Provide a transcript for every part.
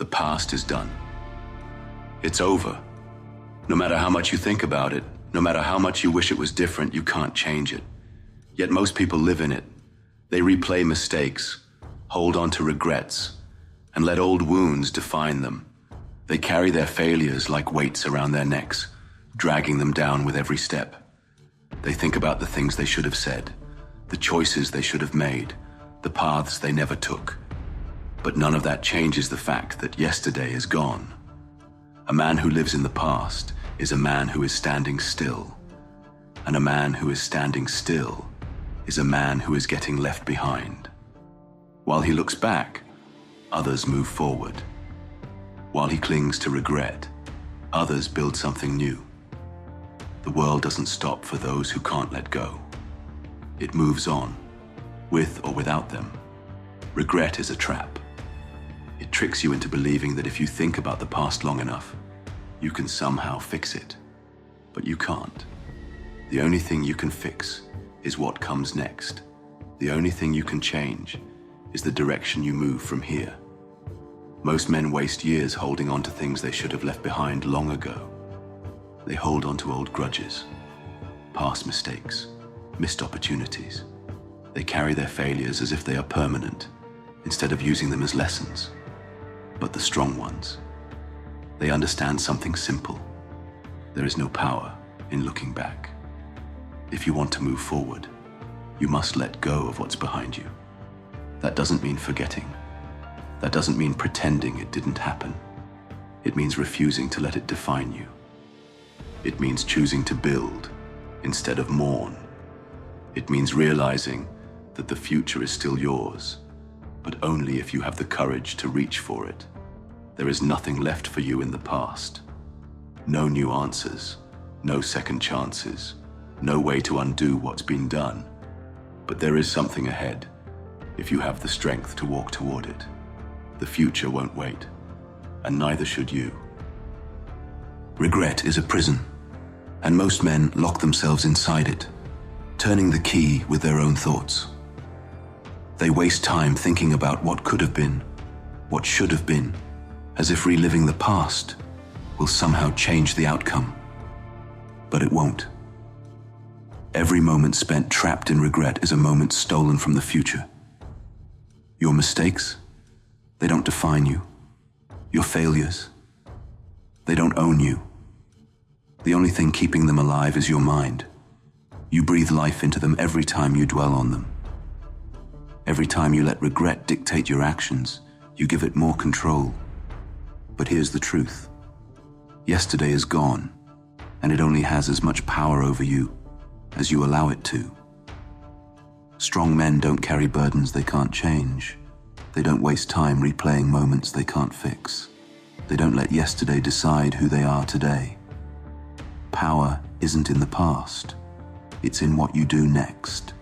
The past is done. It's over. No matter how much you think about it, no matter how much you wish it was different, you can't change it. Yet most people live in it. They replay mistakes, hold on to regrets, and let old wounds define them. They carry their failures like weights around their necks, dragging them down with every step. They think about the things they should have said, the choices they should have made, the paths they never took. But none of that changes the fact that yesterday is gone. A man who lives in the past is a man who is standing still. And a man who is standing still is a man who is getting left behind. While he looks back, others move forward. While he clings to regret, others build something new. The world doesn't stop for those who can't let go. It moves on, with or without them. Regret is a trap. It tricks you into believing that if you think about the past long enough, you can somehow fix it. But you can't. The only thing you can fix is what comes next. The only thing you can change is the direction you move from here. Most men waste years holding on to things they should have left behind long ago. They hold on to old grudges, past mistakes, missed opportunities. They carry their failures as if they are permanent, instead of using them as lessons. But the strong ones, they understand something simple. There is no power in looking back. If you want to move forward, you must let go of what's behind you. That doesn't mean forgetting. That doesn't mean pretending it didn't happen. It means refusing to let it define you. It means choosing to build instead of mourn. It means realizing that the future is still yours, but only if you have the courage to reach for it. There is nothing left for you in the past. No new answers, no second chances, no way to undo what's been done. But there is something ahead, if you have the strength to walk toward it. The future won't wait, and neither should you. Regret is a prison, and most men lock themselves inside it, turning the key with their own thoughts. They waste time thinking about what could have been, what should have been, as if reliving the past will somehow change the outcome. But it won't. Every moment spent trapped in regret is a moment stolen from the future. Your mistakes, they don't define you. Your failures, they don't own you. The only thing keeping them alive is your mind. You breathe life into them every time you dwell on them. Every time you let regret dictate your actions, you give it more control. But here's the truth. Yesterday is gone, and it only has as much power over you as you allow it to. Strong men don't carry burdens they can't change. They don't waste time replaying moments they can't fix. They don't let yesterday decide who they are today. Power isn't in the past. It's in what you do next.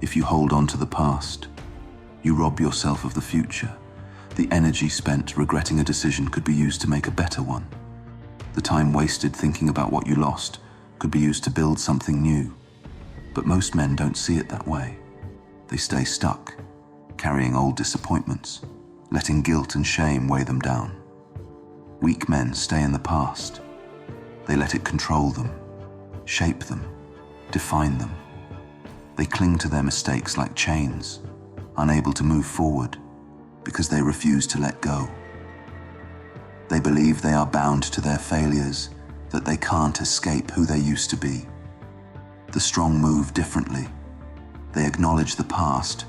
If you hold on to the past, you rob yourself of the future. The energy spent regretting a decision could be used to make a better one. The time wasted thinking about what you lost could be used to build something new. But most men don't see it that way. They stay stuck, carrying old disappointments, letting guilt and shame weigh them down. Weak men stay in the past. They let it control them, shape them, define them. They cling to their mistakes like chains, unable to move forward because they refuse to let go. They believe they are bound to their failures, that they can't escape who they used to be. The strong move differently. They acknowledge the past,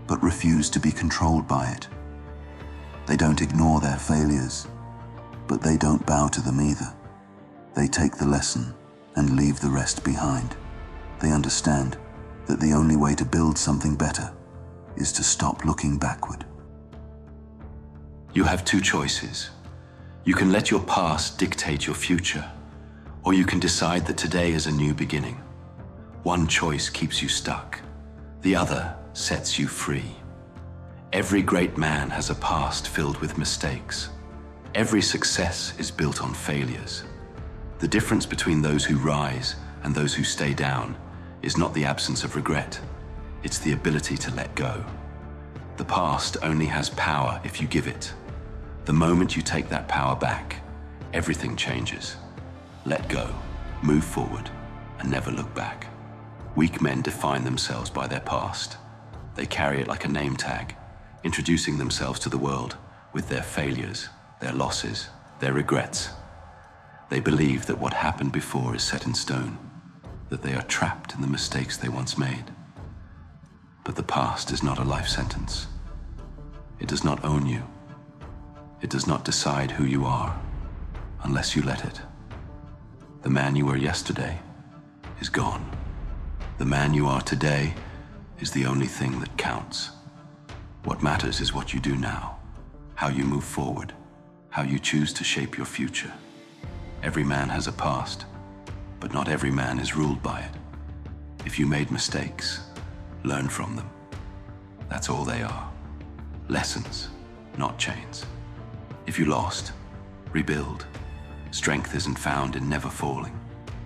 but refuse to be controlled by it. They don't ignore their failures, but they don't bow to them either. They take the lesson and leave the rest behind. They understand that the only way to build something better is to stop looking backward. You have two choices. You can let your past dictate your future, or you can decide that today is a new beginning. One choice keeps you stuck. The other sets you free. Every great man has a past filled with mistakes. Every success is built on failures. The difference between those who rise and those who stay down is not the absence of regret. It's the ability to let go. The past only has power if you give it. The moment you take that power back, everything changes. Let go, move forward, and never look back. Weak men define themselves by their past. They carry it like a name tag, introducing themselves to the world with their failures, their losses, their regrets. They believe that what happened before is set in stone, that they are trapped in the mistakes they once made. But the past is not a life sentence. It does not own you. It does not decide who you are unless you let it. The man you were yesterday is gone. The man you are today is the only thing that counts. What matters is what you do now, how you move forward, how you choose to shape your future. Every man has a past, but not every man is ruled by it. If you made mistakes, learn from them. That's all they are. Lessons, not chains. If you lost, rebuild. Strength isn't found in never falling.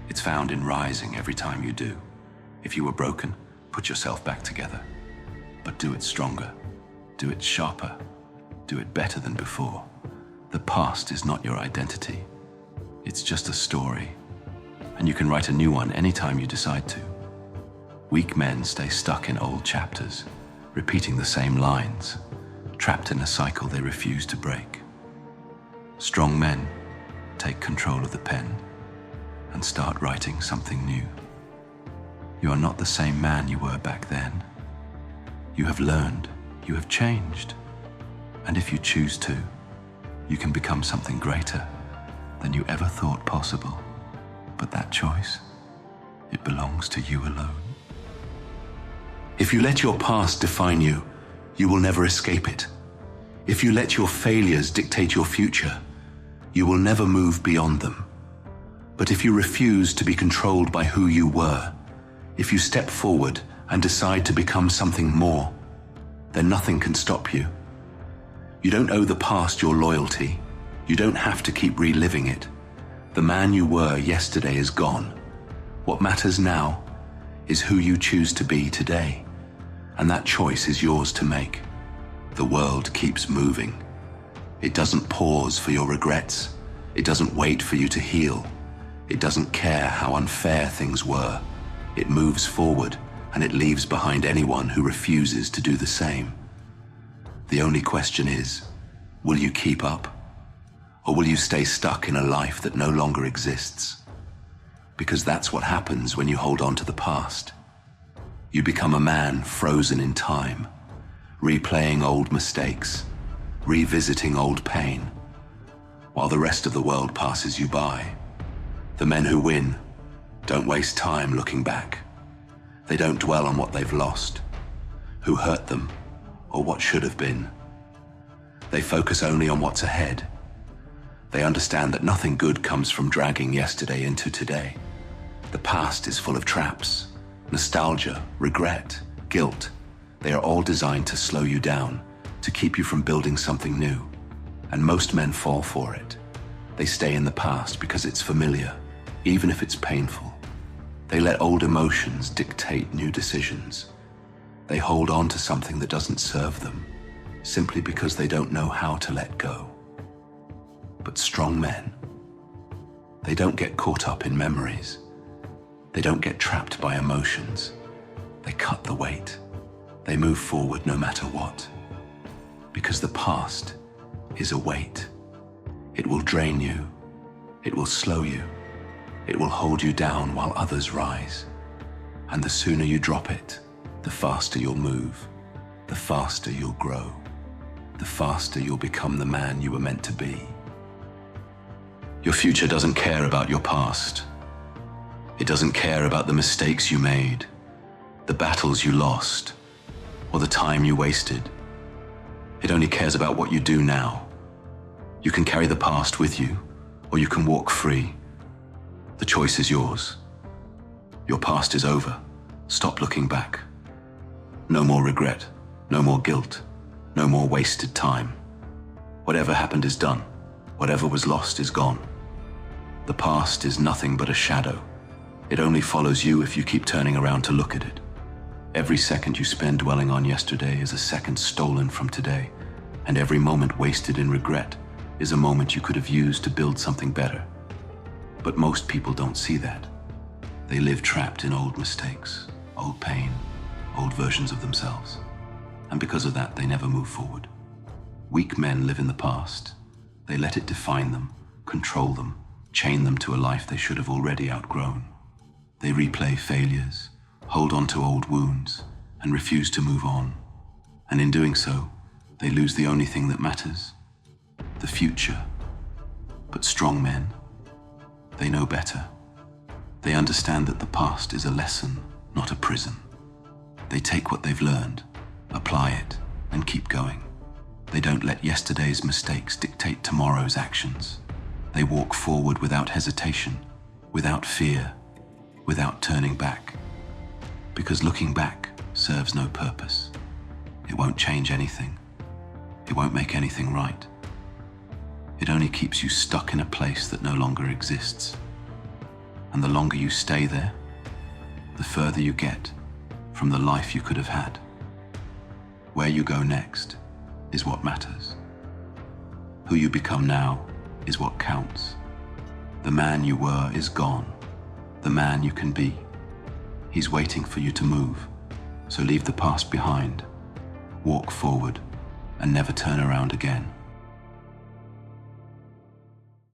It's found in rising every time you do. If you were broken, put yourself back together. But do it stronger. Do it sharper. Do it better than before. The past is not your identity. It's just a story. And you can write a new one anytime you decide to. Weak men stay stuck in old chapters, repeating the same lines, trapped in a cycle they refuse to break. Strong men take control of the pen and start writing something new. You are not the same man you were back then. You have learned, you have changed. And if you choose to, you can become something greater than you ever thought possible. But that choice, it belongs to you alone. If you let your past define you, you will never escape it. If you let your failures dictate your future, you will never move beyond them. But if you refuse to be controlled by who you were, if you step forward and decide to become something more, then nothing can stop you. You don't owe the past your loyalty. You don't have to keep reliving it. The man you were yesterday is gone. What matters now is who you choose to be today, and that choice is yours to make. The world keeps moving. It doesn't pause for your regrets. It doesn't wait for you to heal. It doesn't care how unfair things were. It moves forward, and it leaves behind anyone who refuses to do the same. The only question is, will you keep up? Or will you stay stuck in a life that no longer exists? Because that's what happens when you hold on to the past. You become a man frozen in time, replaying old mistakes, revisiting old pain, while the rest of the world passes you by. The men who win don't waste time looking back. They don't dwell on what they've lost, who hurt them, or what should have been. They focus only on what's ahead. They understand that nothing good comes from dragging yesterday into today. The past is full of traps, nostalgia, regret, guilt. They are all designed to slow you down, to keep you from building something new. And most men fall for it. They stay in the past because it's familiar, even if it's painful. They let old emotions dictate new decisions. They hold on to something that doesn't serve them, simply because they don't know how to let go. But strong men, they don't get caught up in memories. They don't get trapped by emotions. They cut the weight. They move forward no matter what. Because the past is a weight. It will drain you. It will slow you. It will hold you down while others rise. And the sooner you drop it, the faster you'll move, the faster you'll grow, the faster you'll become the man you were meant to be. Your future doesn't care about your past. It doesn't care about the mistakes you made, the battles you lost, or the time you wasted. It only cares about what you do now. You can carry the past with you, or you can walk free. The choice is yours. Your past is over. Stop looking back. No more regret, no more guilt, no more wasted time. Whatever happened is done. Whatever was lost is gone. The past is nothing but a shadow. It only follows you if you keep turning around to look at it. Every second you spend dwelling on yesterday is a second stolen from today, and every moment wasted in regret is a moment you could have used to build something better. But most people don't see that. They live trapped in old mistakes, old pain, old versions of themselves. And because of that, they never move forward. Weak men live in the past. They let it define them, control them, chain them to a life they should have already outgrown. They replay failures, hold on to old wounds, and refuse to move on. And in doing so, they lose the only thing that matters, the future. But strong men, they know better. They understand that the past is a lesson, not a prison. They take what they've learned, apply it, and keep going. They don't let yesterday's mistakes dictate tomorrow's actions. They walk forward without hesitation, without fear, without turning back. Because looking back serves no purpose. It won't change anything. It won't make anything right. It only keeps you stuck in a place that no longer exists. And the longer you stay there, the further you get from the life you could have had. Where you go next is what matters. Who you become now is what counts. The man you were is gone. The man you can be. He's waiting for you to move. So leave the past behind, walk forward, and never turn around again.